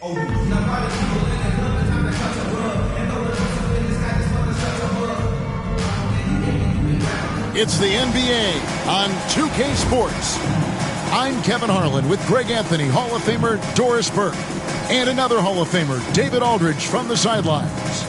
It's the NBA on 2K Sports. I'm Kevin Harlan with Greg Anthony, Hall of Famer Doris Burke, and another Hall of Famer, David Aldridge, from the sidelines.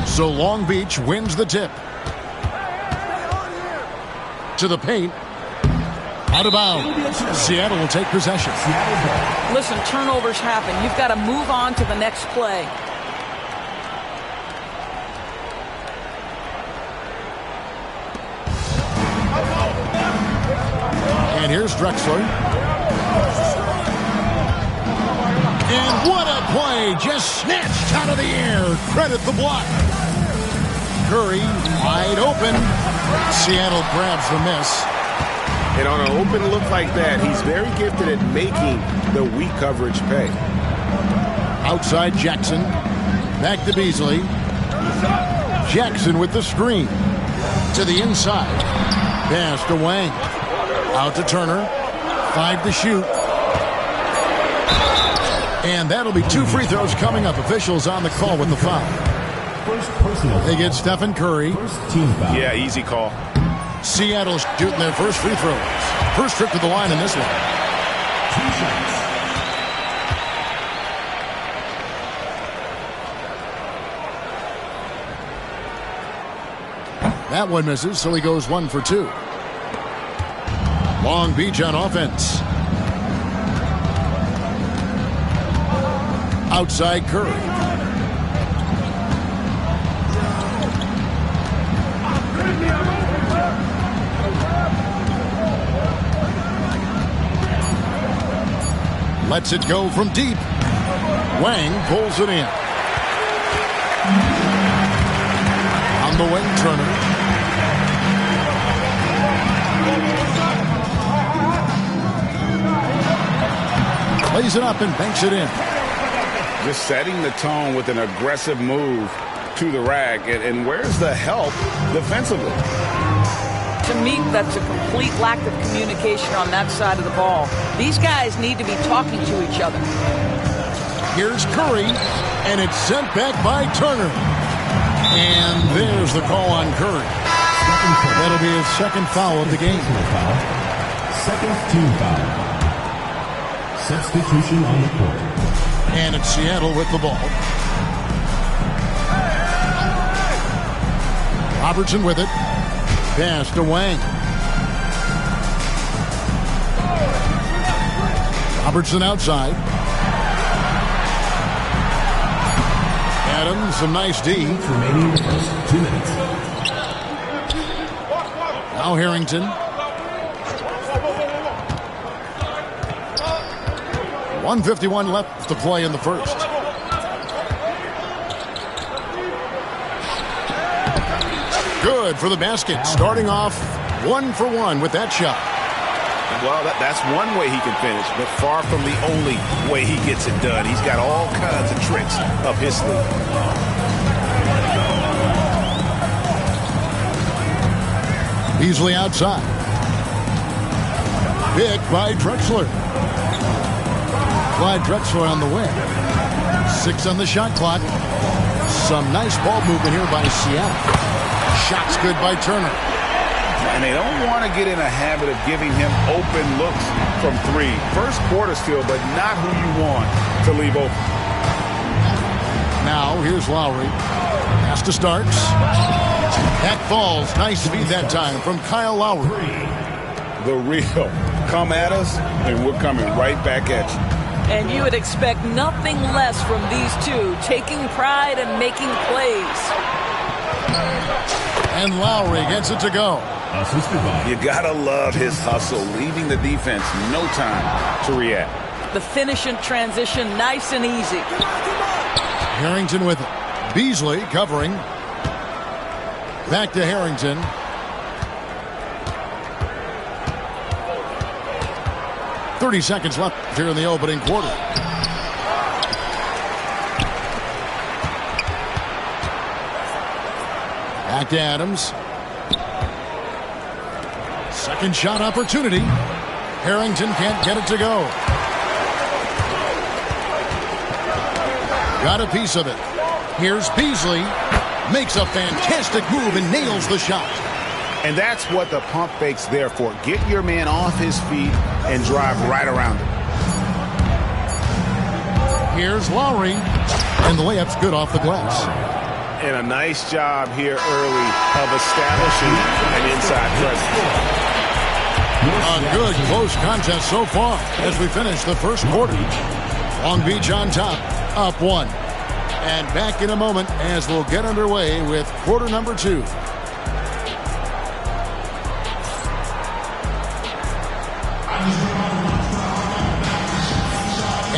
So Long Beach wins the tip. To the paint. Out of bounds. Seattle will take possession. Listen, turnovers happen. You've got to move on to the next play. And here's Drexler. And what a play. Just snatched out of the air. Credit the block. Curry wide open. Seattle grabs the miss. And on an open look like that, he's very gifted at making the weak coverage pay. Outside Jackson. Back to Beasley. Jackson with the screen. To the inside. Pass to Wang. Out to Turner. 5 to shoot. And that'll be 2 free throws coming up. Officials on the call with the foul. They get Stephen Curry. Yeah, easy call. Seattle's shooting their first free throws. First trip to the line in this one. That one misses, so he goes 1 for 2. Long Beach on offense. Outside Curry. Lets it go from deep. Wang pulls it in. On the wing, Turner. Lays it up and banks it in. Just setting the tone with an aggressive move to the rack. And where's the help defensively? To me, that's a complete lack of communication on that side of the ball. These guys need to be talking to each other. Here's Curry, and it's sent back by Turner. And there's the call on Curry. That'll be his second foul of the game. Second team foul. Substitution on the court. And it's Seattle with the ball. Robertson with it. Pass to Wang. Robertson outside. Adams, some nice D. Remaining the first 2 minutes. Now Harrington. 1:51 left to play in the first. Good for the basket. Starting off 1 for 1 with that shot. Well, that's one way he can finish, but far from the only way he gets it done. He's got all kinds of tricks up his sleeve. Beasley outside. Picked by Drexler. Clyde Drexler on the wing. 6 on the shot clock. Some nice ball movement here by Seattle. Shot's good by Turner. And they don't want to get in a habit of giving him open looks from 3. First quarter still, but not who you want to leave open. Now, here's Lowry. Pass to Starks. That falls. Nice feed that time from Kyle Lowry. The real. Come at us, and we're coming right back at you. And you would expect nothing less from these two, taking pride and making plays. And Lowry gets it to go. You gotta love his hustle, leaving the defense no time to react. The finish and transition, nice and easy. Harrington with it. Beasley covering. Back to Harrington. .30 seconds left here in the opening quarter. Back to Adams. Second shot opportunity. Harrington can't get it to go. Got a piece of it. Here's Beasley. Makes a fantastic move and nails the shot. And that's what the pump fake's there for. Get your man off his feet and drive right around him. Here's Lowry. And the layup's good off the glass. And a nice job here early of establishing an inside presence. A good close contest so far as we finish the first quarter. Long Beach on top, up 1. And back in a moment as we'll get underway with quarter number 2.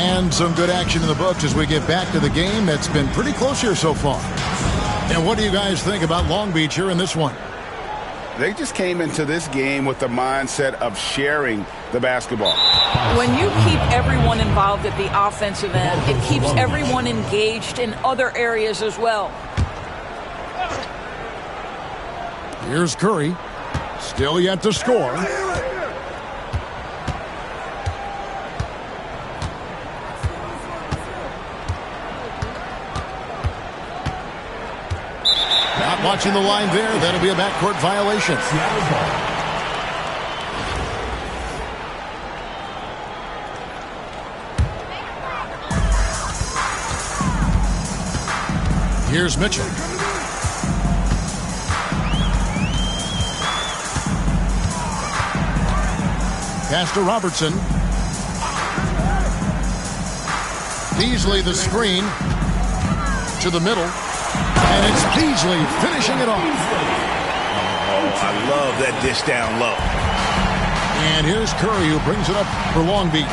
And some good action in the books as we get back to the game that's been pretty close here so far. And what do you guys think about Long Beach here in this one? They just came into this game with the mindset of sharing the basketball. When you keep everyone involved at the offensive end, it keeps everyone engaged in other areas as well. Here's Curry. Still yet to score. Not watching the line there. That'll be a backcourt violation. Here's Mitchell. Pass to Robertson. Beasley the screen to the middle. And it's Beasley finishing it off. Oh, I love that dish down low. And here's Curry who brings it up for Long Beach.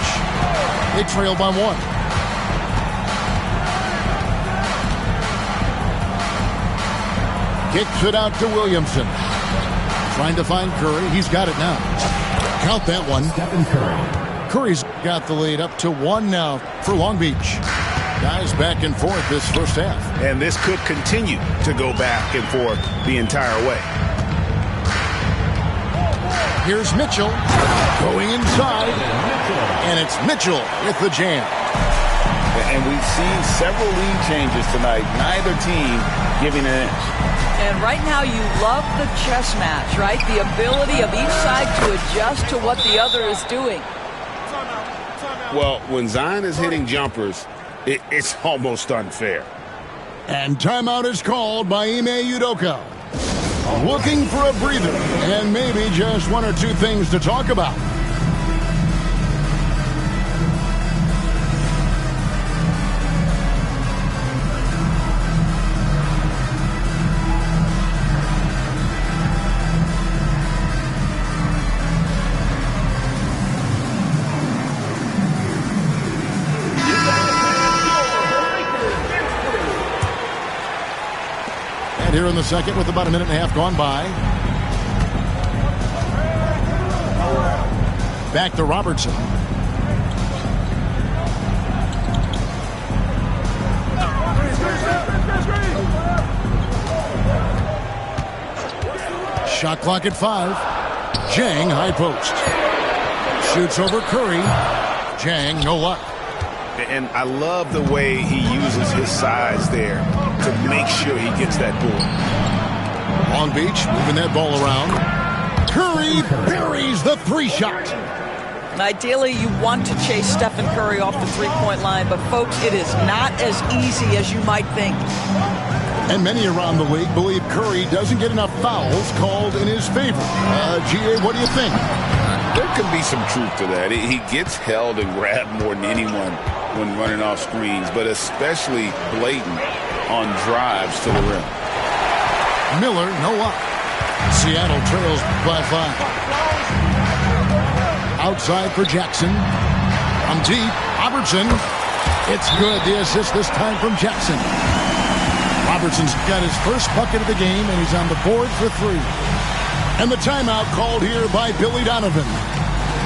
They trail by 1. Kicks it out to Williamson. Trying to find Curry. He's got it now. Count that one. Curry's got the lead up to 1 now for Long Beach. Guys back and forth this first half. And this could continue to go back and forth the entire way. Here's Mitchell going inside. And it's Mitchell with the jam. And we've seen several lead changes tonight. Neither team giving an inch. And right now you love the chess match, right? The ability of each side to adjust to what the other is doing. Well, when Zion is hitting jumpers, it's almost unfair. And timeout is called by Ime Udoka. Looking for a breather and maybe just 1 or 2 things to talk about. Here in the second with about a minute and a half gone by. Back to Robertson. Shot clock at 5. Jang, high post. Shoots over Curry. Jang, no luck. And I love the way he uses his size there to make sure he gets that board. Long Beach moving that ball around. Curry buries the 3-shot. Ideally, you want to chase Stephen Curry off the three-point line, but folks, it is not as easy as you might think. And many around the league believe Curry doesn't get enough fouls called in his favor. G.A., what do you think? There could be some truth to that. He gets held and grabbed more than anyone when running off screens, but especially blatant on drives to the rim. Miller, no luck. Seattle trails by 5. Outside for Jackson. From deep, Robertson. It's good. The assist this time from Jackson. Robertson's got his first bucket of the game, and he's on the board for 3. And the timeout called here by Billy Donovan.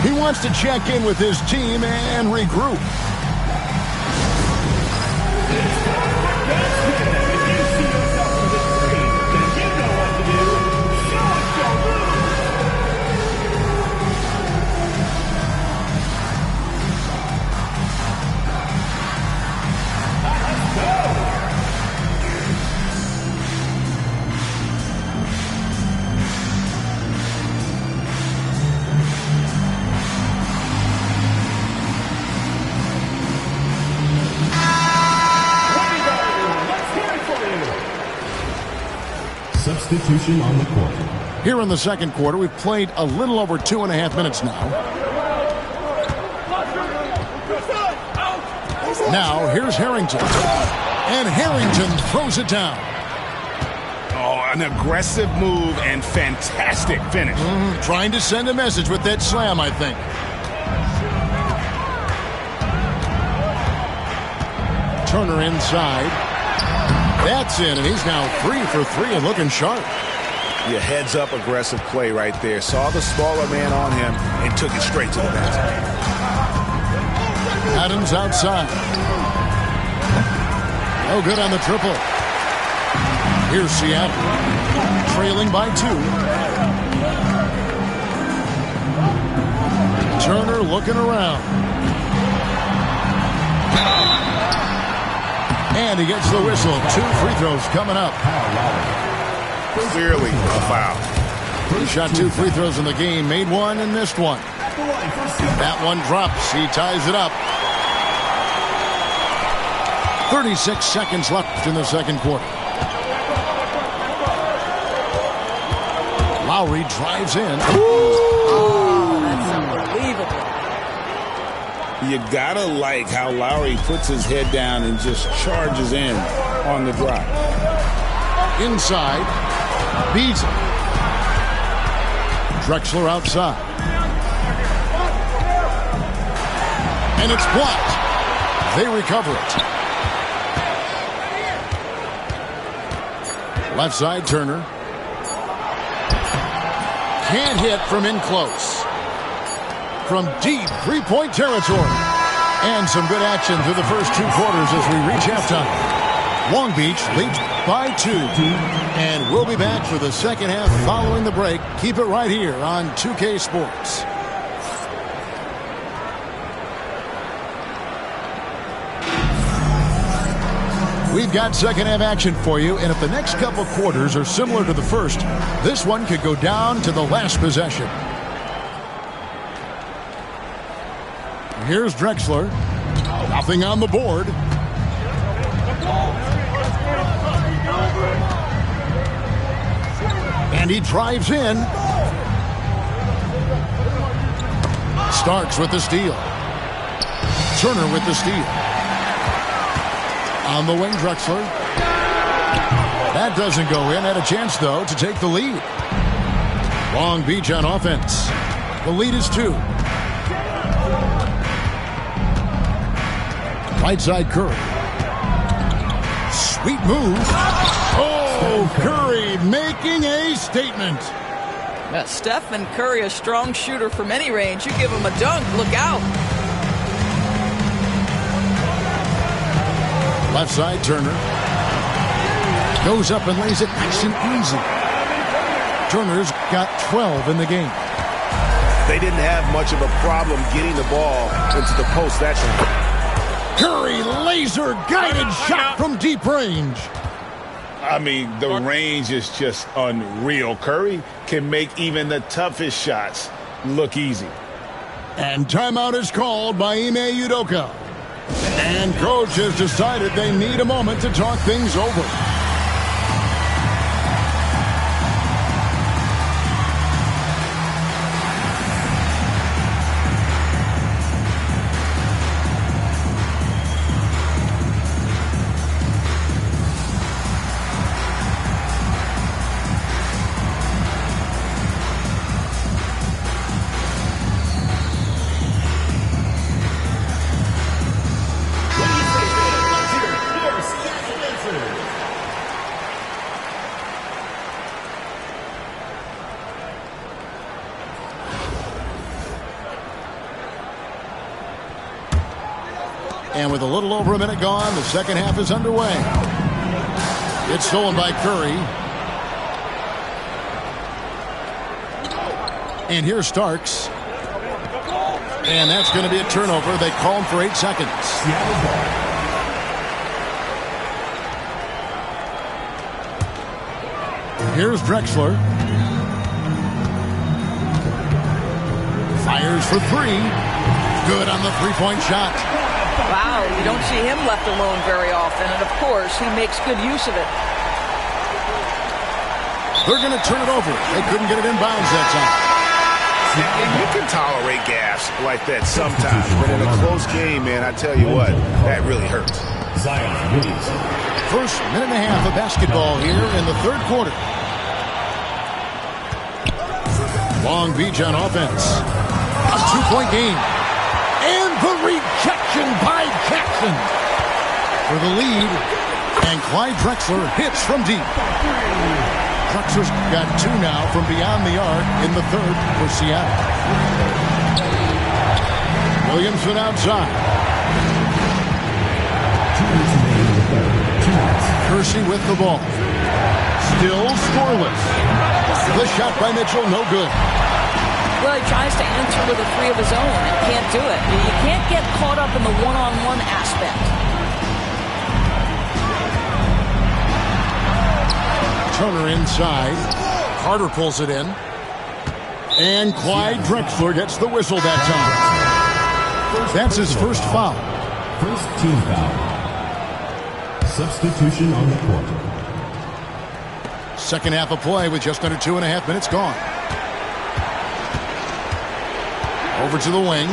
He wants to check in with his team and regroup. Substitution on the court. Here in the second quarter, we've played a little over 2.5 minutes now. Now, here's Harrington. And Harrington throws it down. Oh, an aggressive move and fantastic finish. Trying to send a message with that slam, I think. Turner inside. That's in, and he's now 3 for 3 and looking sharp. Your heads-up aggressive play right there. Saw the smaller man on him and took it straight to the basket. Adams outside. No good on the triple. Here's Seattle. Trailing by 2. Turner looking around. And he gets the whistle. 2 free throws coming up. Clearly a foul. He shot 2 free throws in the game. Made 1 and missed 1. That one drops. He ties it up. 36 seconds left in the second quarter. Lowry drives in. Oh, that's unbelievable. You gotta like how Lowry puts his head down and just charges in on the drive. Inside. Beasley. Drexler outside. And it's blocked. They recover it. Left side, Turner. Can't hit from in close. From deep three-point territory. And some good action through the first 2 quarters as we reach halftime. Long Beach leads by 2. And we'll be back for the second half following the break. Keep it right here on 2K Sports. We've got second half action for you, and if the next couple quarters are similar to the first, this one could go down to the last possession. Here's Drexler. Nothing on the board. And he drives in. Starks with the steal. Turner with the steal. On the wing, Drexler. That doesn't go in. Had a chance, though, to take the lead. Long Beach on offense. The lead is 2. Right side, Curry. Sweet move. Oh, Curry making a statement. Yeah, Stephen Curry, a strong shooter from any range. You give him a dunk, look out. Left side, Turner. Goes up and lays it nice and easy. Turner's got 12 in the game. They didn't have much of a problem getting the ball into the post that time. Curry, laser-guided shot from deep range. I mean, the range is just unreal. Curry can make even the toughest shots look easy. And timeout is called by Ime Udoka. And coach has decided they need a moment to talk things over. And with a little over a minute gone, the second half is underway. It's stolen by Curry. And here's Starks. And that's going to be a turnover. They call him for 8 seconds. Here's Drexler. Fires for 3. Good on the three-point shot. Wow, you don't see him left alone very often, and of course, he makes good use of it. They're going to turn it over. They couldn't get it inbounds that time. You can tolerate gas like that sometimes, but in a close game, man, I tell you what, that really hurts. First minute and a half of basketball here in the third quarter. Long Beach on offense. A 2-point game. And the rejection by Jackson for the lead. And Clyde Drexler hits from deep. Drexler's got 2 now from beyond the arc in the third for Seattle. Williamson outside. Kersey with the ball. Still scoreless. The shot by Mitchell, no good. Well, he tries to answer with a 3 of his own and can't do it. You can't get caught up in the one-on-one aspect. Turner inside. Carter pulls it in. And Clyde Drexler gets the whistle that time. That's his first foul. First team foul. Substitution on the court. Second half of play with just under 2.5 minutes gone. Over to the wing.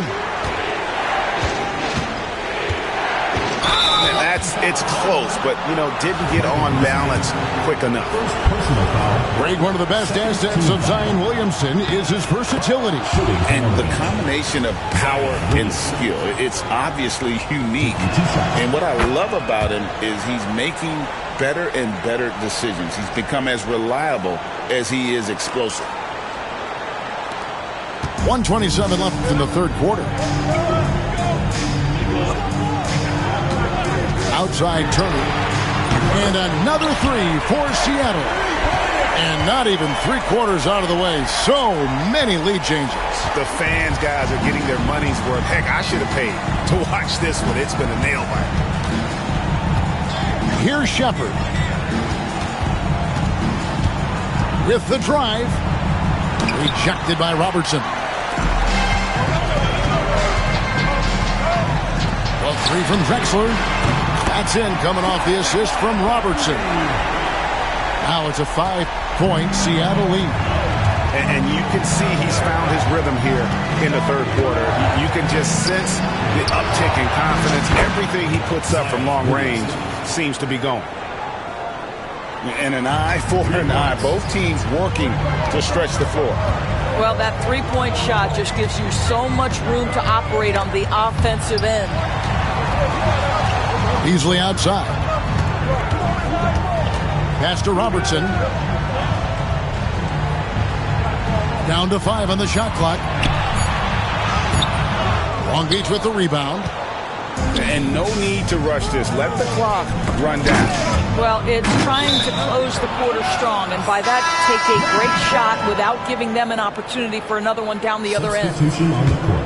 It's close, but, didn't get on balance quick enough. Greg, one of the best assets of Zion Williamson is his versatility. And the combination of power and skill, it's obviously unique. And what I love about him is he's making better and better decisions. He's become as reliable as he is explosive. 1:27 left in the third quarter. Outside Turner. And another 3 for Seattle. And not even 3/4 out of the way. So many lead changes. The fans, guys, are getting their money's worth. Heck, I should have paid to watch this one. It's been a nail biter. Here's Shepard. With the drive. Rejected by Robertson. Well, 3 from Drexler. That's in, coming off the assist from Robertson. Now it's a 5-point Seattle lead. And you can see he's found his rhythm here in the third quarter. You can just sense the uptick in confidence. Everything he puts up from long range seems to be going. And an eye for an eye. Both teams working to stretch the floor. Well, that 3-point shot just gives you so much room to operate on the offensive end. Easily outside. Pass to Robertson. Down to 5 on the shot clock. Long Beach with the rebound. And no need to rush this. Let the clock run down. Well, it's trying to close the quarter strong, and by that, take a great shot without giving them an opportunity for another one down the other end. Substitution on the court.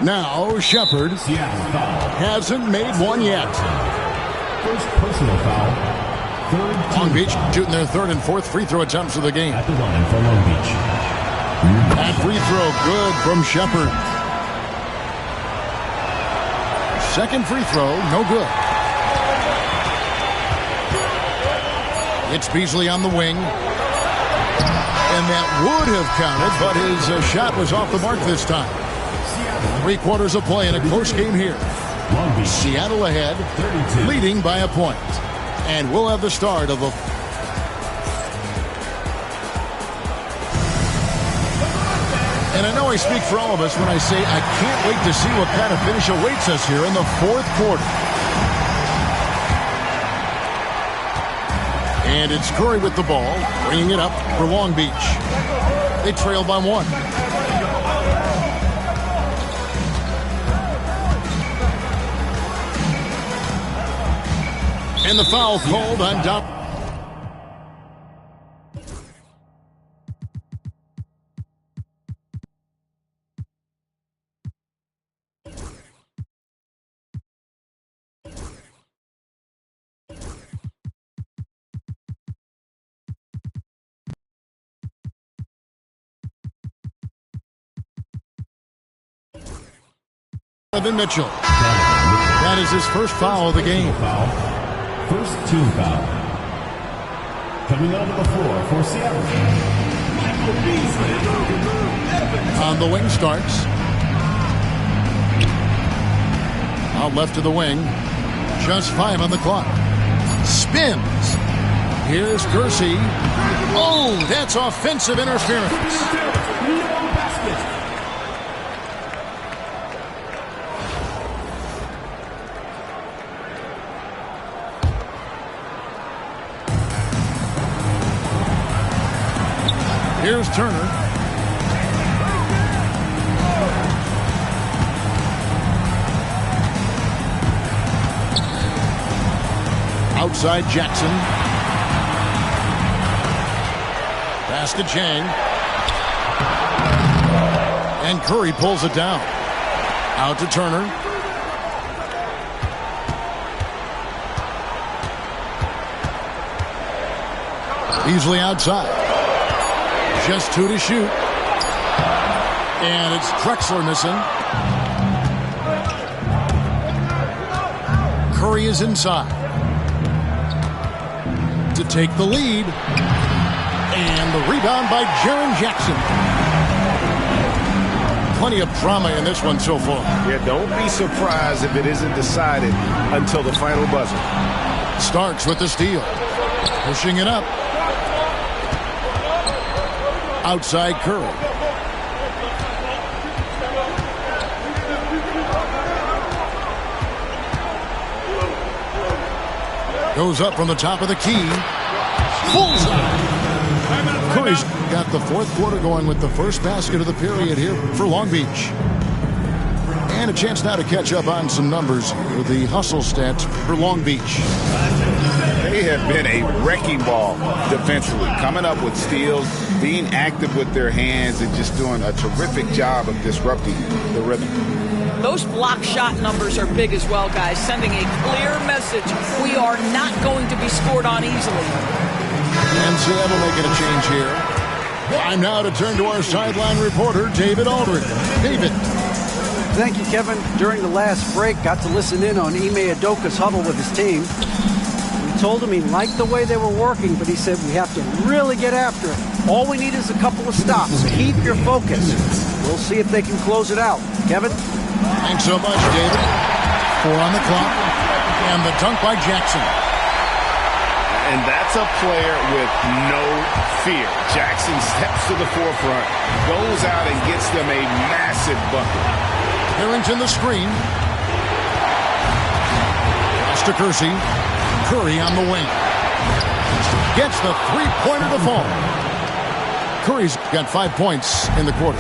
Now, Shepard Seattle foul. hasn't made one yet. First personal foul. Third Long team Beach foul. shooting their third and fourth free throw attempts of the game. At the line for Long Beach. That free throw good from Shepard. Second free throw, no good. It's Beasley on the wing. And that would have counted, but his shot was off the mark this time. 3 quarters of play in a close game here. Long Beach. Seattle ahead, 32. leading by a point. And we'll have the start of a... And I know I speak for all of us when I say I can't wait to see what kind of finish awaits us here in the fourth quarter. And it's Curry with the ball, bringing it up for Long Beach. They trail by 1. And the foul called on Dow. Mitchell. That is his first foul of the game. Foul. First team foul. Coming onto the floor for Seattle. On the wing starts. Out left to the wing. Just 5 on the clock. Spins. Here's Kersey. Oh, that's offensive interference. Here's Turner. Outside Jackson. Pass to Chang. And Curry pulls it down. Out to Turner. Beasley outside. Just 2 to shoot. And it's Drexler missing. Curry is inside to take the lead. And the rebound by Jaren Jackson. Plenty of drama in this one so far. Yeah, don't be surprised if it isn't decided until the final buzzer. Starks with the steal. Pushing it up. Outside Curry. Goes up from the top of the key. Bullseye. Curry's got the fourth quarter going with the first basket of the period here for Long Beach. And a chance now to catch up on some numbers with the hustle stats for Long Beach. They have been a wrecking ball defensively, coming up with steals, being active with their hands, and just doing a terrific job of disrupting the rhythm. Those block shot numbers are big as well, guys, sending a clear message. We are not going to be scored on easily. And Seattle making a change here. Time now to turn to our sideline reporter, David Aldridge. David. Thank you, Kevin. During the last break, got to listen in on Ime Udoka's huddle with his team. We told him he liked the way they were working, but he said we have to really get after it. All we need is a couple of stops. Keep your focus. We'll see if they can close it out. Kevin? Thanks so much, David. 4 on the clock. And the dunk by Jackson. And that's a player with no fear. Jackson steps to the forefront, goes out and gets them a massive bucket. Harrington the screen. Pass to Kersey. Curry on the wing. Gets the three-pointer to fall. Curry's got 5 points in the quarter.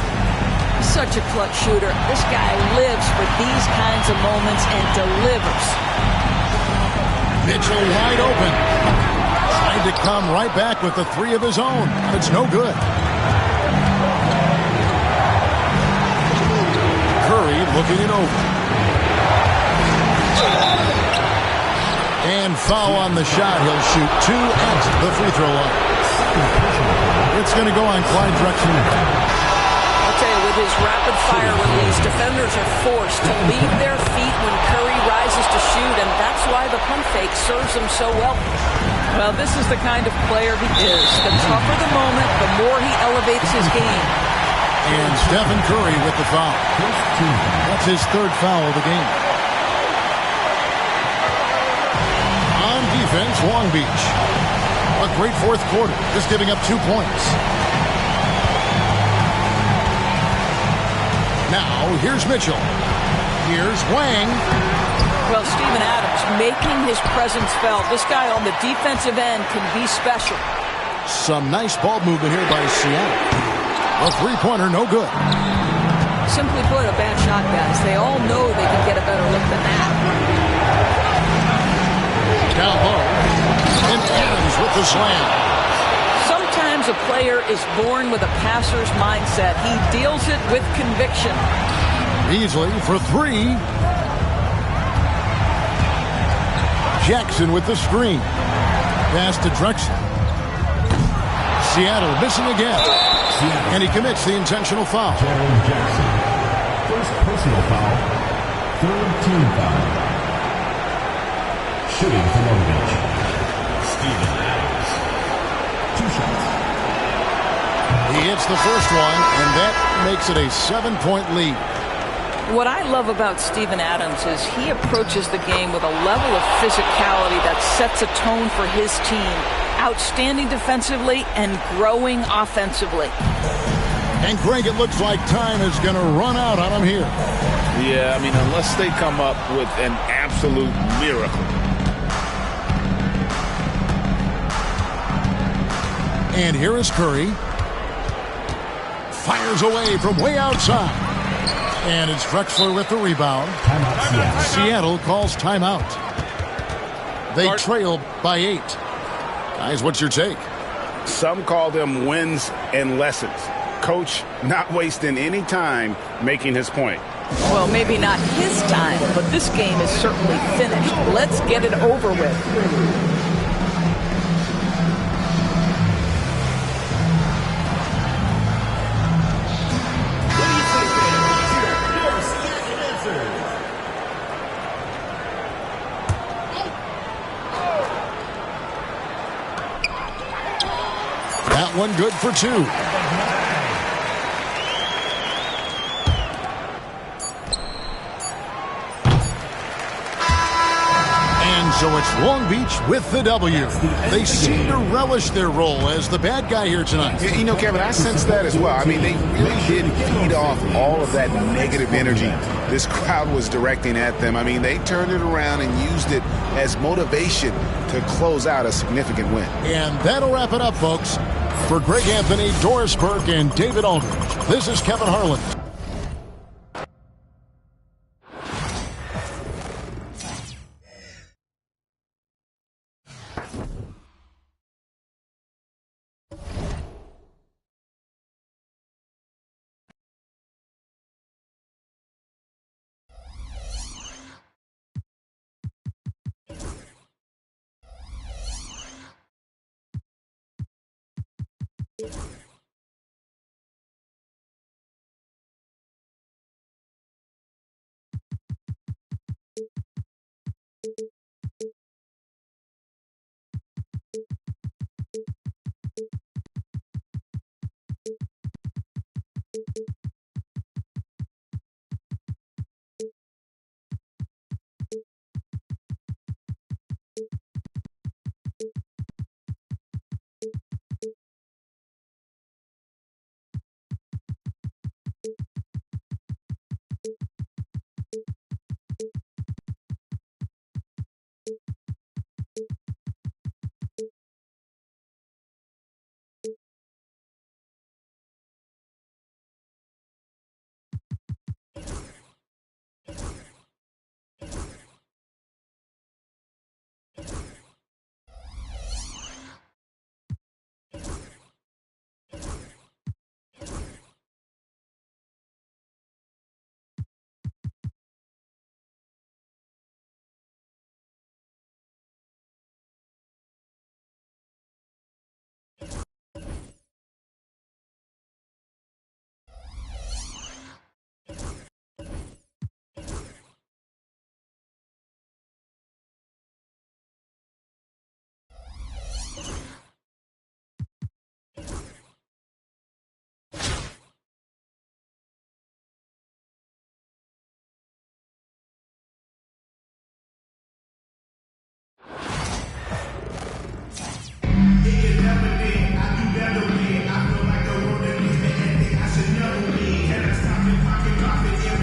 Such a clutch shooter. This guy lives for these kinds of moments and delivers. Mitchell wide open. Trying to come right back with the three of his own. It's no good. Curry looking it over. And foul on the shot. He'll shoot 2 at the free throw line. It's going to go on Clyde Drexler. I'll tell you, with his rapid-fire release, defenders are forced to leave their feet when Curry rises to shoot, and that's why the pump fake serves him so well. Well, this is the kind of player he is. The tougher the moment, the more he elevates his game. And Stephen Curry with the foul. That's his 3rd foul of the game. On defense, Long Beach. A great 4th quarter, just giving up 2 points. Now, here's Mitchell. Here's Wang. Well, Steven Adams making his presence felt. This guy on the defensive end can be special. Some nice ball movement here by Seattle. A three-pointer, no good. Simply put, a bad shot, guys. They all know they can get a better look than that. Down low. And Adams with the slam. Sometimes a player is born with a passer's mindset. He deals it with conviction. Beasley for 3. Jackson with the screen. Pass to Drexler. Seattle missing again. And he commits the intentional foul. Jackson. First personal foul. 3rd team foul. Shooting for Long Beach. Steven Adams. 2 shots. He hits the first one, and that makes it a 7-point lead. What I love about Steven Adams is he approaches the game with a level of physicality that sets a tone for his team. Outstanding defensively and growing offensively. And Greg, it looks like time is going to run out on him here. Yeah, I mean, unless they come up with an absolute miracle. And here is Curry. Fires away from way outside. And it's Drexler with the rebound. Seattle calls timeout. They trail by 8. Guys, what's your take? Some call them wins and lessons. Coach not wasting any time making his point. Well, maybe not his time, but this game is certainly finished. Let's get it over with. That one good for 2. And so it's Long Beach with the W. They seem to relish their role as the bad guy here tonight. You know, Kevin, I sense that as well. I mean, they really did feed off all of that negative energy this crowd was directing at them. I mean, they turned it around and used it as motivation to close out a significant win. And that'll wrap it up, folks. For Greg Anthony, Doris Burke, and David Aldridge, this is Kevin Harlan.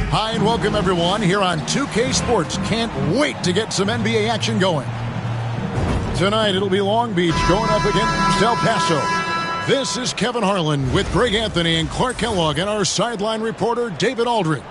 Hi, and welcome everyone here on 2K Sports. Can't wait to get some NBA action going. Tonight it'll be Long Beach going up against El Paso. This is Kevin Harlan with Greg Anthony and Clark Kellogg and our sideline reporter David Aldridge.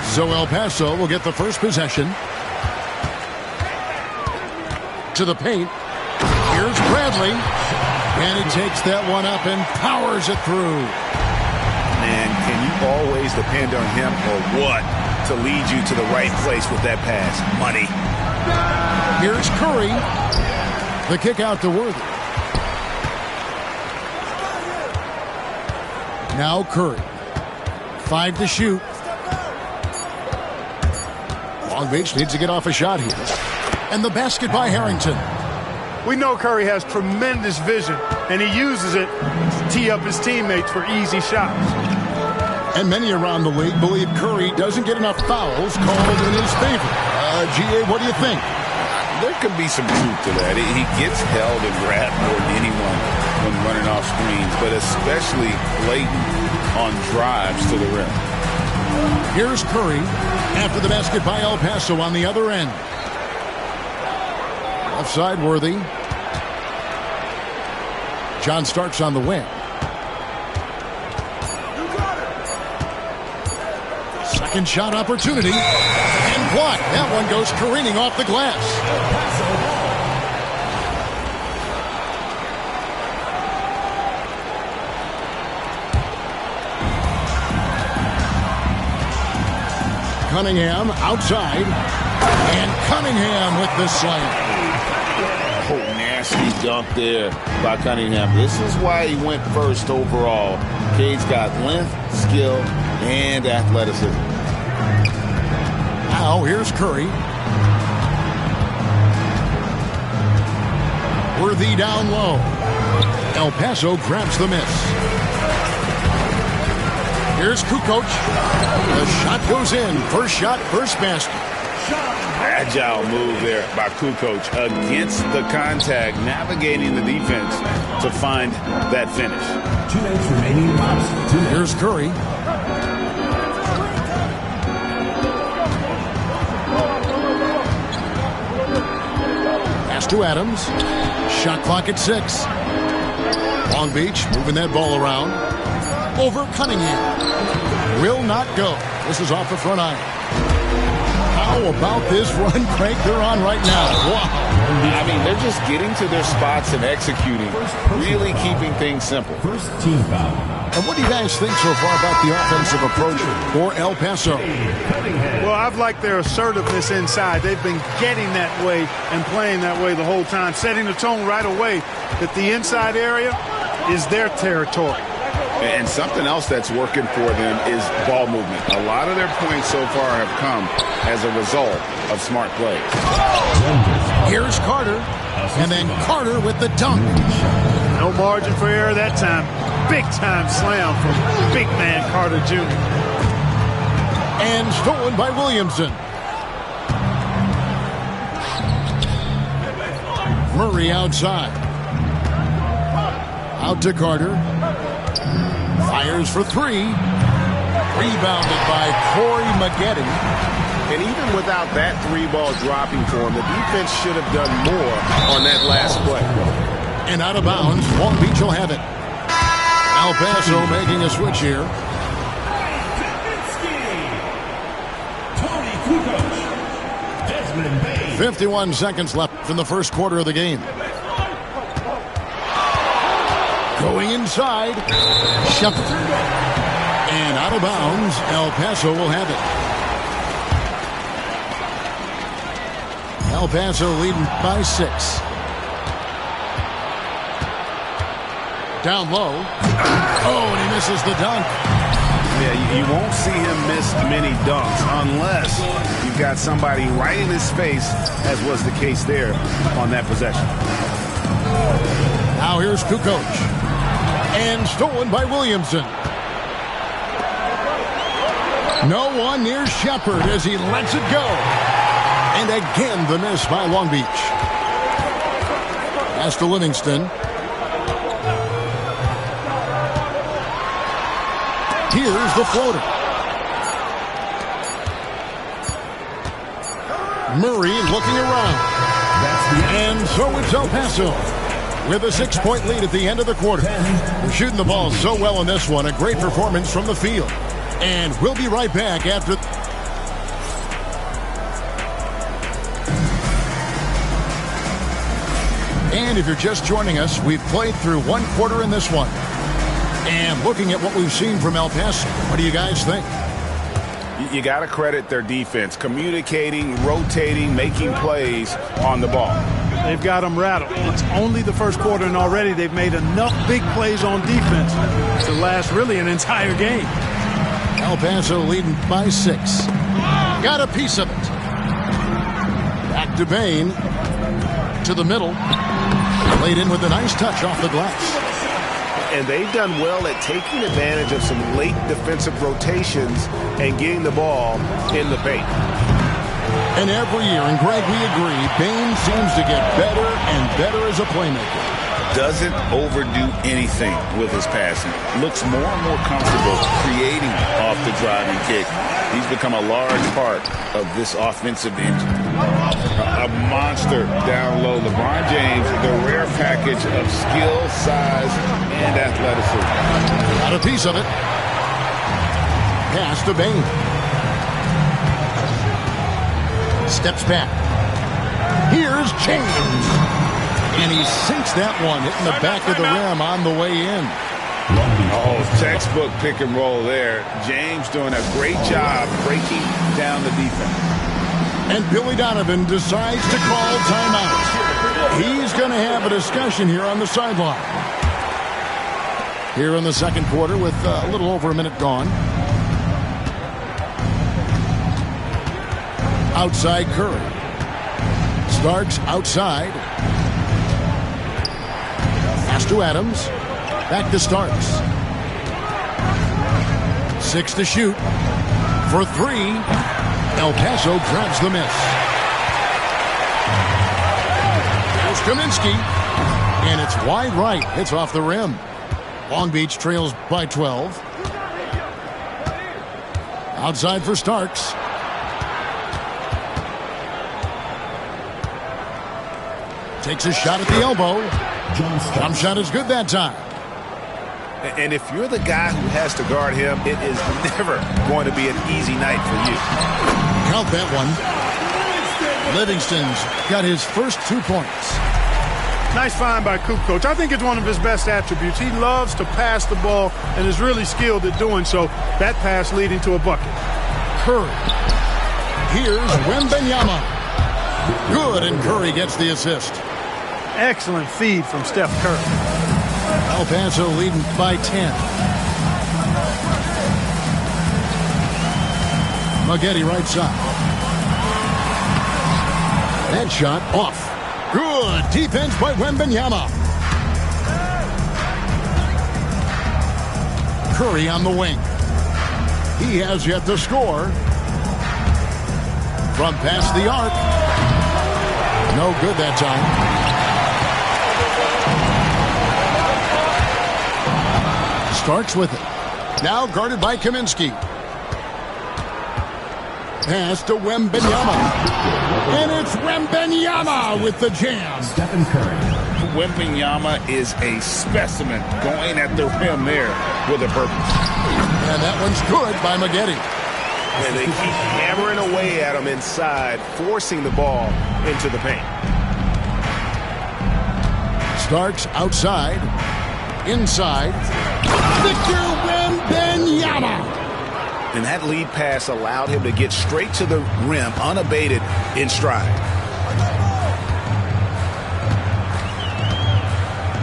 So El Paso will get the first possession. To the paint. Here's Bradley. And he takes that one up and powers it through. And can you always depend on him or what to lead you to the right place with that pass? Money. Here's Curry. The kick out to Worthy. Now Curry. 5 to shoot. Long Beach needs to get off a shot here. And the basket by Harrington. We know Curry has tremendous vision, and he uses it to tee up his teammates for easy shots. And many around the league believe Curry doesn't get enough fouls called in his favor. GA, what do you think? There could be some truth to that. He gets held and grabbed more than anyone when running off screens, but especially blatant on drives to the rim. Here's Curry after the basket by El Paso on the other end. Offside Worthy. John Starks on the wing. Second shot opportunity. And blocked. That one goes careening off the glass. Cunningham outside. And Cunningham with the slam. Oh, nasty dunk there by Cunningham. This is why he went first overall. Cade's got length, skill, and athleticism. Now here's Curry. Worthy down low. El Paso grabs the miss. Here's Kukoc. The shot goes in. First shot, first basket. Agile move there by Kukoc against the contact, navigating the defense to find that finish. 2 minutes remaining. Here's Curry. Pass to Adams. Shot clock at 6. Long Beach moving that ball around. Over Cunningham. Will not go. This is off the front iron. How about this run crank they're on right now? Wow. I mean, they're just getting to their spots and executing, really keeping things simple. First team foul. And what do you guys think so far about the offensive approach for El Paso? Well, I've liked their assertiveness inside. They've been getting that way and playing that way the whole time, setting the tone right away that the inside area is their territory. And something else that's working for them is ball movement. A lot of their points so far have come as a result of smart plays. Here's Carter. And then Carter with the dunk. No margin for error that time. Big time slam from big man Carter Jr. And stolen by Williamson. Murray outside. Out to Carter. Fires for 3. Rebounded by Corey Maggette. And even without that 3-ball dropping for him, the defense should have done more on that last play. And out of bounds, Long Beach will have it. El Paso making a switch here. 51 seconds left in the first quarter of the game. Going inside. Shepard. And out of bounds, El Paso will have it. El Paso leading by 6. Down low. Oh, and he misses the dunk. Yeah, you won't see him miss many dunks unless you've got somebody right in his face, as was the case there on that possession. Now here's Kukoc. And stolen by Williamson. No one near Shepard as he lets it go. And again the miss by Long Beach. Pass to Livingston. Here's the floater. Murray looking around. And so it's El Paso with a 6-point lead at the end of the quarter. They're shooting the ball so well in this one. A great performance from the field. And we'll be right back after. And if you're just joining us, we've played through one quarter in this one. And looking at what we've seen from El Paso, what do you guys think? You got to credit their defense, communicating, rotating, making plays on the ball. They've got them rattled. It's only the first quarter, and already they've made enough big plays on defense to last really an entire game. El Paso leading by 6. Got a piece of it. Back to Bain. To the middle. Laid in with a nice touch off the glass. And they've done well at taking advantage of some late defensive rotations and getting the ball in the paint. And every year, and Greg, we agree, Bain seems to get better and better as a playmaker. Doesn't overdo anything with his passing. Looks more and more comfortable creating off the driving kick. He's become a large part of this offensive engine. A monster down low. LeBron James, the rare package of skill, size, and athleticism. Got a piece of it. Pass to Bain. Steps back. Here's James. And he sinks that one, hitting the back of the rim on the way in. Oh, textbook pick and roll there. James doing a great job breaking down the defense. And Billy Donovan decides to call timeout. He's going to have a discussion here on the sideline. Here in the second quarter with a little over a minute gone. Outside Curry. Starks outside. Pass to Adams. Back to Starks. 6 to shoot. For 3. El Paso grabs the miss. Here's Kaminsky. And it's wide right. Hits off the rim. Long Beach trails by 12. Outside for Starks. Takes a shot at the elbow. Jump shot is good that time. And if you're the guy who has to guard him, it is never going to be an easy night for you. Count that one. Livingston's got his first 2 points. Nice find by Kukoc. I think it's one of his best attributes. He loves to pass the ball and is really skilled at doing so. That pass leading to a bucket. Curry. Here's Wembanyama. Good, and Curry gets the assist. Excellent feed from Steph Curry. El Paso leading by 10. Maggette right side. That shot off. Good defense by Wembanyama. Curry on the wing. He has yet to score. From past the arc. No good that time. Starks with it. Now guarded by Kaminsky. Pass to Wembanyama. And it's Wembanyama with the jam. Stephen Curry. Wembanyama is a specimen going at the rim there with a purpose. And that one's good by Maggette. And they keep hammering away at him inside, forcing the ball into the paint. Starks outside. Inside. Victor Wembanyama. And that lead pass allowed him to get straight to the rim unabated in stride.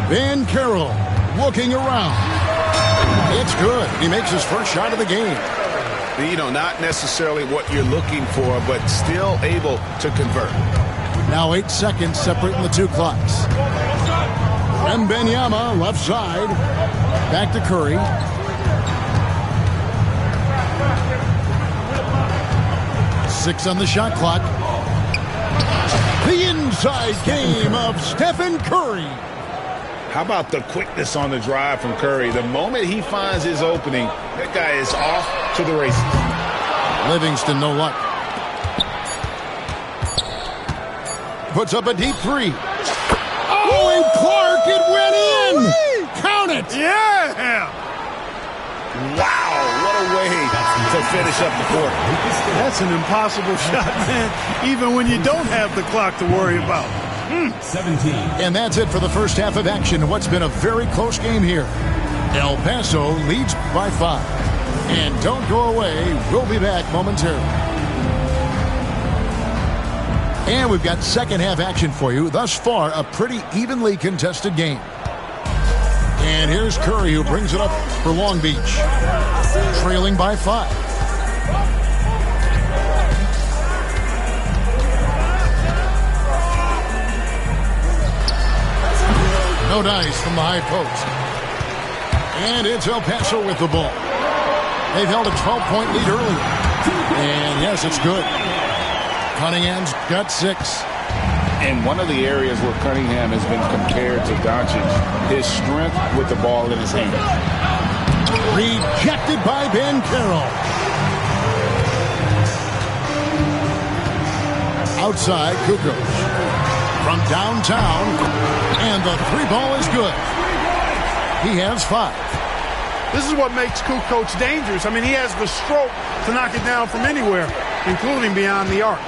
Van Carroll looking around. It's good. He makes his first shot of the game. You know, not necessarily what you're looking for, but still able to convert. Now 8 seconds separating the two clocks. Wembanyama left side. Back to Curry. Six on the shot clock. The inside game of Stephen Curry. How about the quickness on the drive from Curry? The moment he finds his opening, that guy is off to the races. Livingston, no luck. Puts up a deep three. Oh, and Clark, it went in! Count it! Yeah! Wow, what a way to finish up the quarter. That's an impossible shot, man, even when you don't have the clock to worry about. 17. And that's it for the first half of action. What's been a very close game here. El Paso leads by 5. And don't go away. We'll be back momentarily. And we've got second half action for you. Thus far, a pretty evenly contested game. And here's Curry, who brings it up for Long Beach. Trailing by 5. No dice from the high post. And it's El Paso with the ball. They've held a 12-point lead earlier. And yes, it's good. Cunningham's got 6. And one of the areas where Cunningham has been compared to Doncic, his strength with the ball in his hand. Rejected by Van Carroll. Outside, Kukoc. From downtown, and the 3-ball is good. He has 5. This is what makes Kukoc dangerous. I mean, he has the stroke to knock it down from anywhere, including beyond the arc.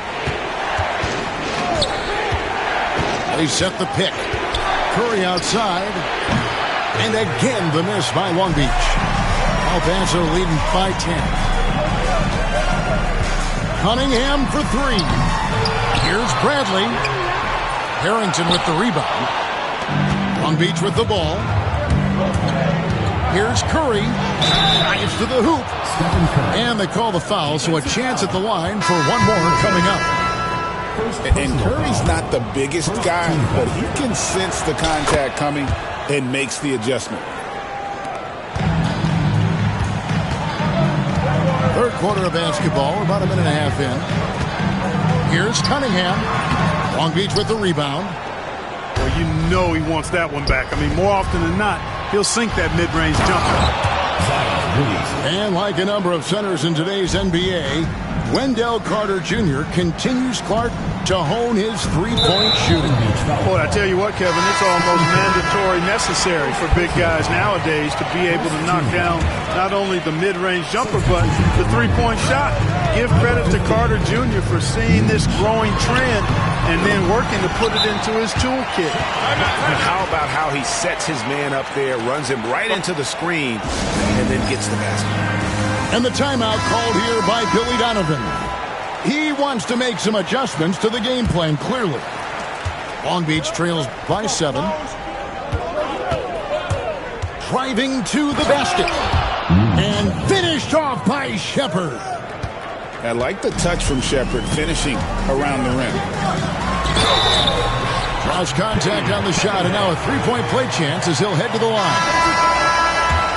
They set the pick. Curry outside. And again, the miss by Long Beach. El Paso leading by 10. Cunningham for 3. Here's Bradley. Harrington with the rebound. Long Beach with the ball. Here's Curry. Drives to the hoop. And they call the foul, so a chance at the line for one more coming up. And Curry's not the biggest guy, but he can sense the contact coming and makes the adjustment. Third quarter of basketball, we're about a minute and a half in. Here's Cunningham. Long Beach with the rebound. Well, you know he wants that one back. I mean, more often than not, he'll sink that mid-range jumper. And like a number of centers in today's NBA, Wendell Carter Jr. continues Clark to hone his three-point shooting. Boy, I tell you what, Kevin, it's almost mandatory necessary for big guys nowadays to be able to knock down not only the mid-range jumper, but the three-point shot. Give credit to Carter Jr. for seeing this growing trend and then working to put it into his toolkit. And how about how he sets his man up there, runs him right into the screen, and then gets the basket. And the timeout called here by Billy Donovan. He wants to make some adjustments to the game plan, clearly. Long Beach trails by 7. Driving to the basket. And finished off by Shepherd. I like the touch from Shepherd finishing around the rim. Draws contact on the shot, and now a three-point play chance as he'll head to the line.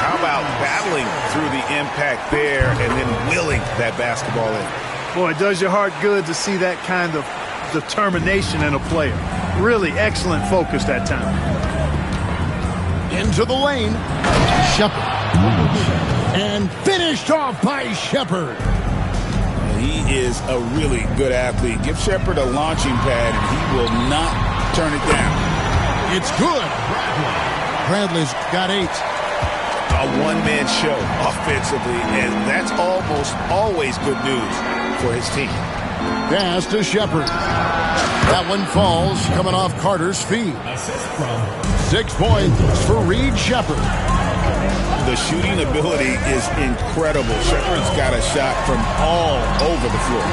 How about battling through the impact there and then willing that basketball in? Boy, it does your heart good to see that kind of determination in a player. Really excellent focus that time. Into the lane. Shepherd. And finished off by Shepherd. He is is a really good athlete. Give Shepard a launching pad, and he will not turn it down. It's good. Bradley's got 8. A one-man show offensively, and that's almost always good news for his team. Pass to Shepard. That one falls, coming off Carter's feet. 6 points for Reed Shepard. The shooting ability is incredible. Shepard's got a shot from all over the floor.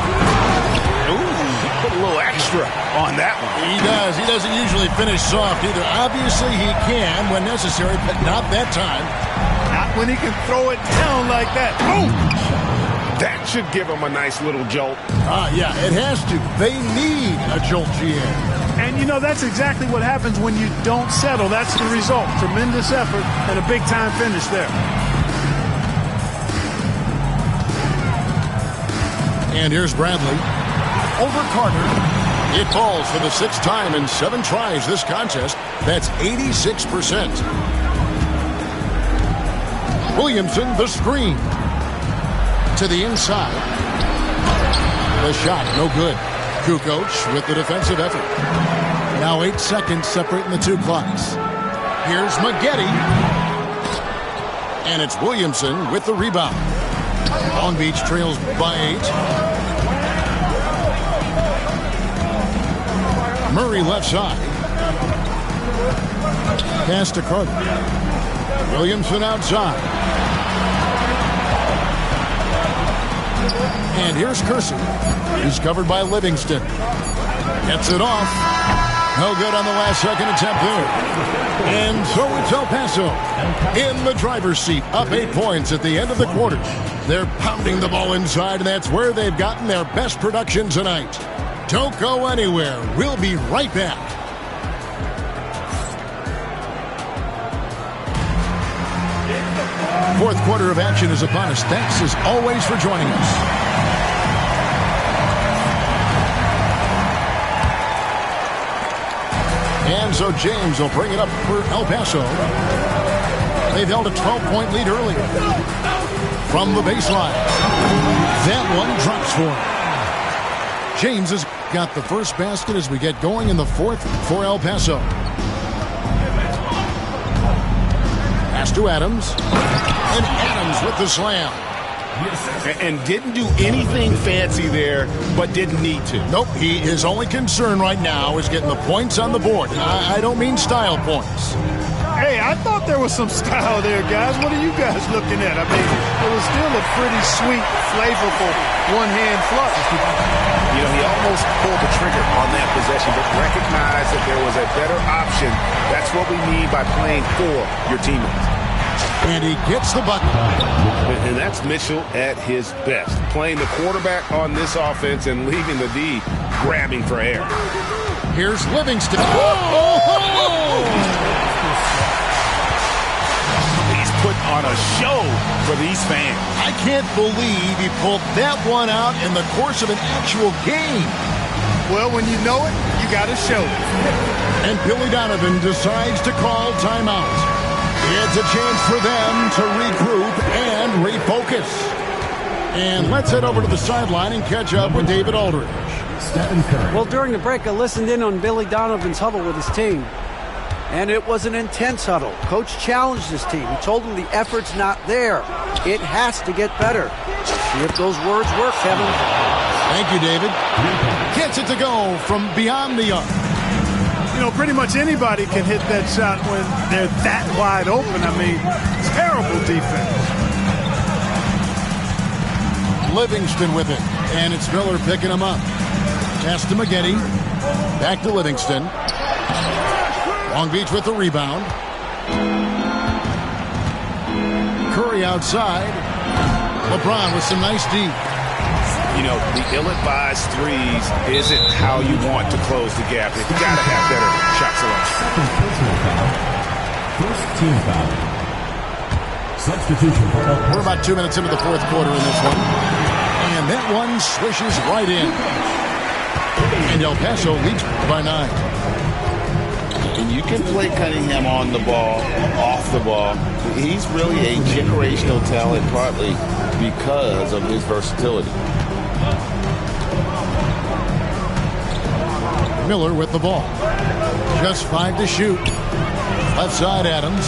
Ooh, he put a little extra on that one. He does. He doesn't usually finish soft either. Obviously, he can when necessary, but not that time. Not when he can throw it down like that. Boom! That should give him a nice little jolt. Yeah, it has to. They need a jolt, GM. And, you know, that's exactly what happens when you don't settle. That's the result. Tremendous effort and a big-time finish there. And here's Bradley. Over Carter. It falls for the 6th time in 7 tries this contest. That's 86%. Williamson, the screen. To the inside. The shot, no good. Kukoc with the defensive effort. Now 8 seconds separating the 2 clocks. Here's Maggette. And it's Williamson with the rebound. Long Beach trails by 8. Murray left side. Pass to Carter. Williamson outside. And here's Kersey. He's covered by Livingston. Gets it off. No good on the last second attempt there. And so it's El Paso in the driver's seat, up 8 points at the end of the quarter. They're pounding the ball inside, and that's where they've gotten their best production tonight. Don't go anywhere. We'll be right back. Fourth quarter of action is upon us. Thanks as always for joining us. And so James will bring it up for El Paso. They've held a 12-point lead earlier. From the baseline. That one drops for him. James has got the first basket as we get going in the fourth for El Paso. Pass to Adams. And Adams with the slam. And didn't do anything fancy there, but didn't need to. Nope, his only concern right now is getting the points on the board. I don't mean style points. Hey, I thought there was some style there, guys. What are you guys looking at? I mean, it was still a pretty sweet, flavorful one-hand flush. You know, he almost pulled the trigger on that possession, but recognized that there was a better option. That's what we need by playing for your teammates. And he gets the bucket. And that's Mitchell at his best. Playing the quarterback on this offense and leaving the D grabbing for air. Here's Livingston. Oh! He's put on a show for these fans. I can't believe he pulled that one out in the course of an actual game. Well, when you know it, you got to show it. And Billy Donovan decides to call timeout. It's a chance for them to regroup and refocus. And let's head over to the sideline and catch up with David Aldridge. Well, during the break, I listened in on Billy Donovan's huddle with his team. And it was an intense huddle. Coach challenged his team. He told them the effort's not there. It has to get better. See if those words work, Kevin. Thank you, David. Gets it to go from beyond the arc. You know, pretty much anybody can hit that shot when they're that wide open. I mean, terrible defense. Livingston with it. And it's Miller picking him up. Pass to Maggette. Back to Livingston. Long Beach with the rebound. Curry outside. LeBron with some nice D. You know, the ill-advised threes isn't how you want to close the gap. You've got to have better shot selection. First team foul. Substitution for El Paso. We're about 2 minutes into the fourth quarter in this one. And that one swishes right in. And El Paso leads by 9. And you can play Cunningham on the ball, off the ball. He's really a generational talent, partly because of his versatility. Miller with the ball. Just 5 to shoot. Left side, Adams.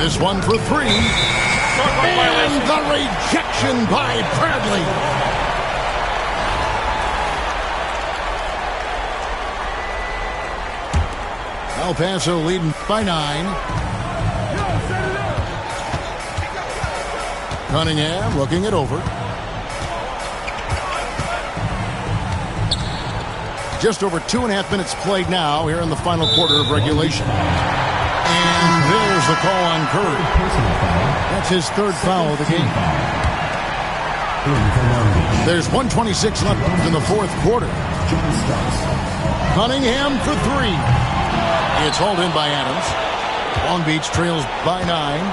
This one for 3. And the rejection by Bradley. El Paso leading by 9. Cunningham looking it over. Just over 2.5 minutes played now here in the final quarter of regulation. And there's the call on Curry. That's his 3rd foul of the game. There's 1:26 left in the 4th quarter. Cunningham for 3. It's hauled in by Adams. Long Beach trails by 9.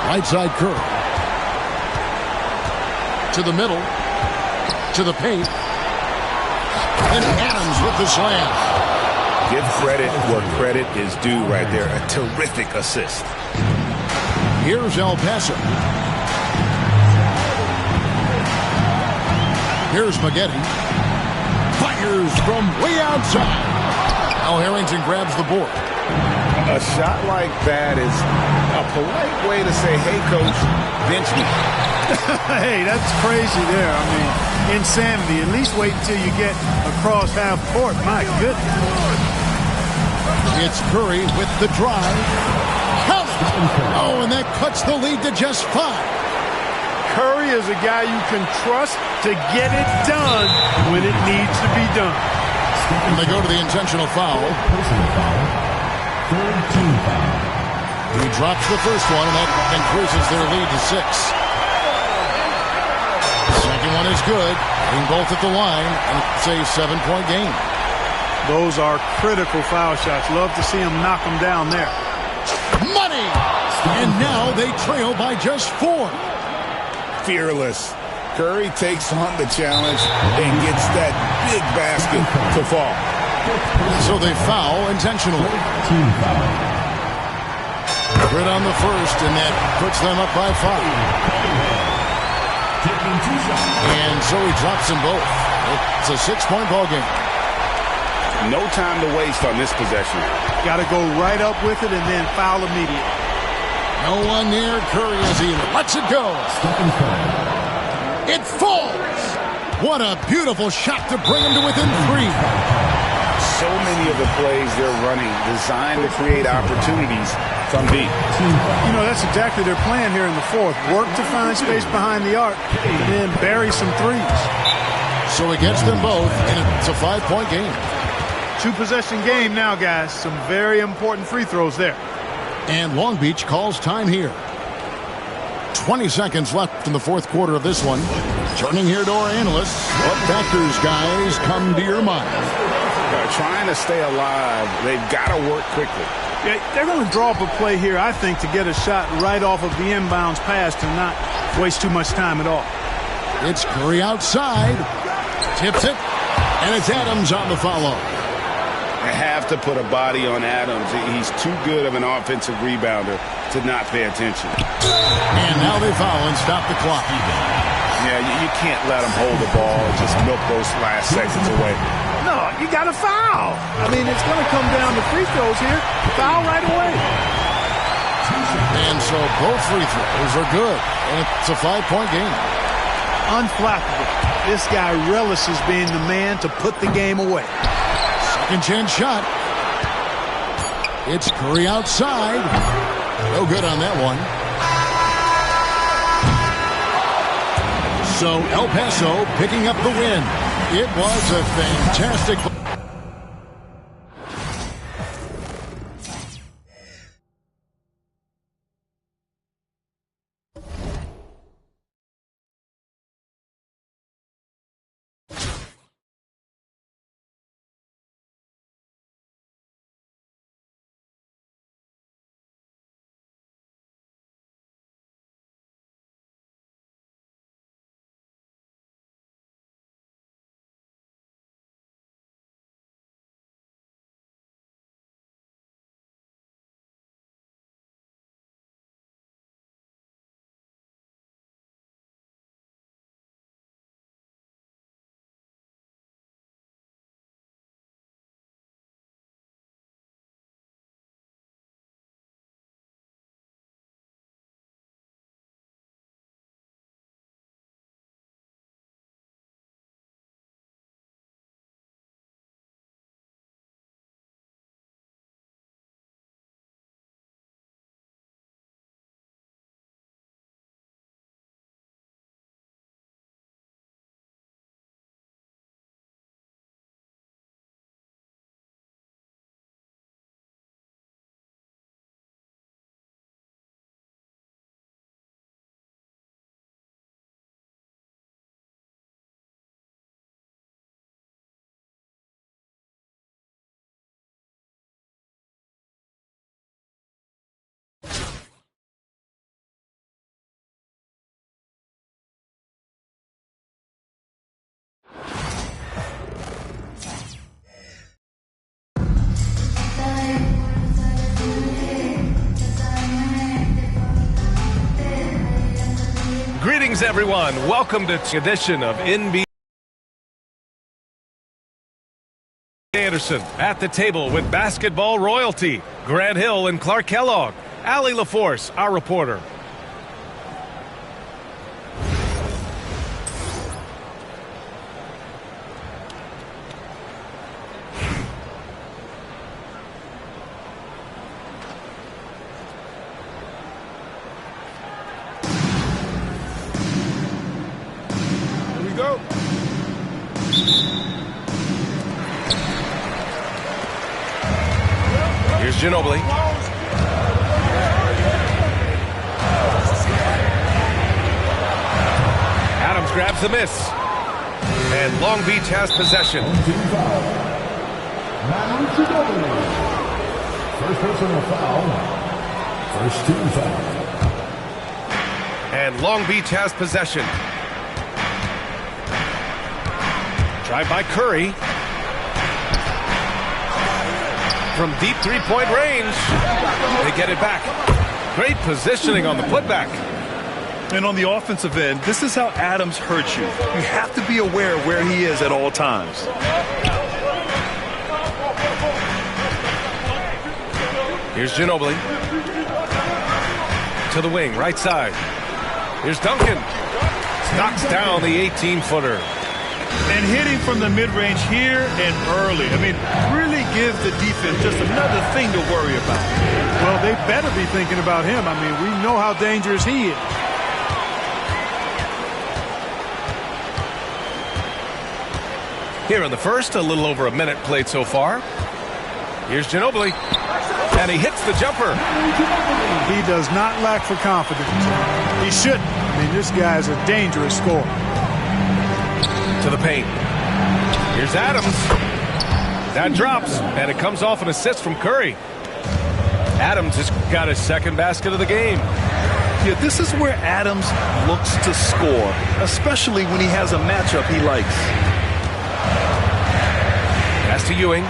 Right side Curry. To the middle. To the paint. And Adams with the slam. Give credit where credit is due right there. A terrific assist. Here's El Paso. Here's Maggette. Fires from way outside. Now Harrington grabs the board. A shot like that is a polite way to say, hey, coach, bench me. Hey, that's crazy there. I mean, insanity. At least wait until you get across half court. My goodness. It's Curry with the drive. Count it. Oh, and that cuts the lead to just 5. Curry is a guy you can trust to get it done when it needs to be done. And they go to the intentional foul. Third team foul. He drops the first one, and that increases their lead to 6. Second one is good. Hitting both at the line, and it's a 7-point game. Those are critical foul shots. Love to see him knock them down there. Money! And now they trail by just 4. Fearless. Curry takes on the challenge and gets that big basket to fall. So they foul intentionally. Team foul. Grid on the first, and that puts them up by 5. Taking 2 shots. And so he drops them both. It's a 6-point ball game. No time to waste on this possession. Got to go right up with it and then foul immediately. No one near Curry as he lets it go. Second foul. It falls. What a beautiful shot to bring him to within 3. So many of the plays they're running designed to create opportunities from deep. You know, that's exactly their plan here in the 4th. Work to find space behind the arc and then bury some threes. So he gets them both, and it's a 5-point game. 2-possession game now, guys. Some very important free throws there. And Long Beach calls time here. 20 seconds left in the 4th quarter of this one. Turning here to our analysts. What factors, guys, come to your mind? Trying to stay alive, they've got to work quickly. Yeah, they're going to draw up a play here, I think, to get a shot right off of the inbounds pass to not waste too much time at all. It's Curry outside. Tips it. And it's Adams on the follow. They have to put a body on Adams. He's too good of an offensive rebounder to not pay attention. And now they foul and stop the clock. Yeah, you can't let him hold the ball and just milk those last seconds away. No, you got to foul. I mean, it's going to come down to free throws here. Foul right away. And so both free throws are good. And it's a 5-point game. Unflappable. This guy relishes being the man to put the game away. Second chance shot. It's Curry outside. No good on that one. So El Paso picking up the win. It was a fantastic Greetings, everyone. Welcome to the edition of NBA. Anderson at the table with basketball royalty. Grant Hill and Clark Kellogg. Allie LaForce, our reporter. Here we go. Here's Ginobili. Adams grabs the miss. And Long Beach has possession. First personal foul. First team foul. And Long Beach has possession. Drive by Curry. From deep three-point range. They get it back. Great positioning on the putback. And on the offensive end, this is how Adams hurts you. You have to be aware of where he is at all times. Here's Ginobili. To the wing, right side. Here's Duncan. Knocks down the 18-footer. And hitting from the mid-range here and early. I mean, really gives the defense just another thing to worry about. Well, they better be thinking about him. I mean, we know how dangerous he is. Here in the first, a little over a minute played so far. Here's Ginobili. And he hits the jumper. He does not lack for confidence. He shouldn't. I mean, this guy's a dangerous scorer. To the paint. Here's Adams. That drops, and it comes off an assist from Curry. Adams has got his second basket of the game. Yeah, this is where Adams looks to score, especially when he has a matchup he likes. Pass to Ewing.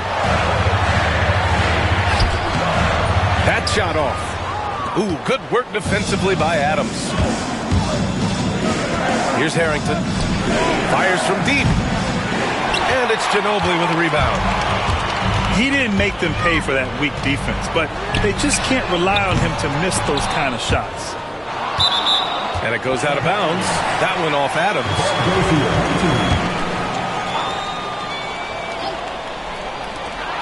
That shot off. Ooh, good work defensively by Adams. Here's Harrington. Fires from deep. And it's Ginobili with a rebound. He didn't make them pay for that weak defense, but they just can't rely on him to miss those kind of shots. And it goes out of bounds. That went off Adams.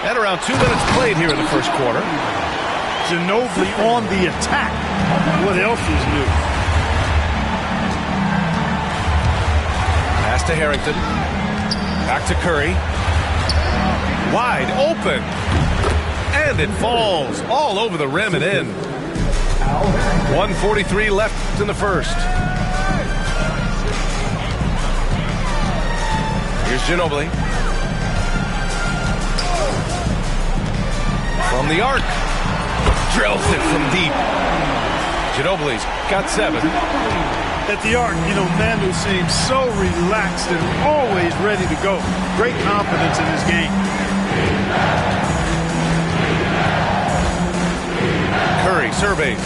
And around 2 minutes played here in the first quarter. Ginobili on the attack. What else is new? Pass to Harrington. Back to Curry. Wide open. And it falls all over the rim and in. 1:43 left in the first. Here's Ginobili. From the arc. Drills it from deep. Ginobili's got 7. At the arc, you know, Manu seems so relaxed and always ready to go. Great confidence in his game. Curry surveys.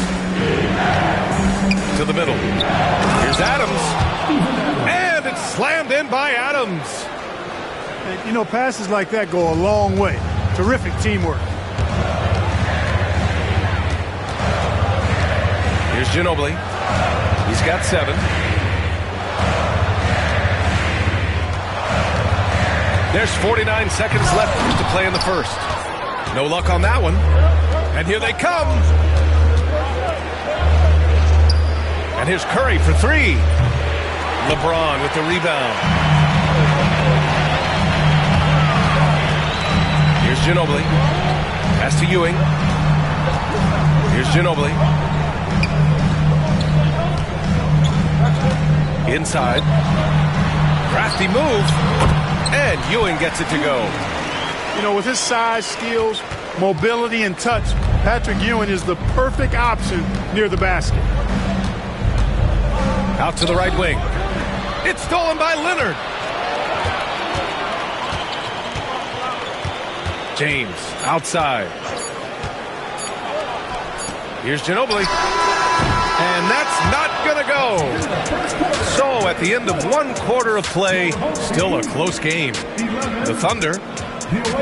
To the middle. Here's Adams. And it's slammed in by Adams. And, you know, passes like that go a long way. Terrific teamwork. Here's Ginobili. He's got 7. There's 49 seconds left to play in the first. No luck on that one. And here they come. And here's Curry for 3. LeBron with the rebound. Here's Ginobili. Pass to Ewing. Here's Ginobili. Inside. Crafty move. And Ewing gets it to go. You know, with his size, skills, mobility, and touch, Patrick Ewing is the perfect option near the basket. Out to the right wing. It's stolen by Leonard. James outside. Here's Ginobili. And that's not going to go. at the end of 1 quarter of play, still a close game. The Thunder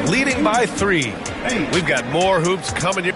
leading by 3. We've got more hoops coming.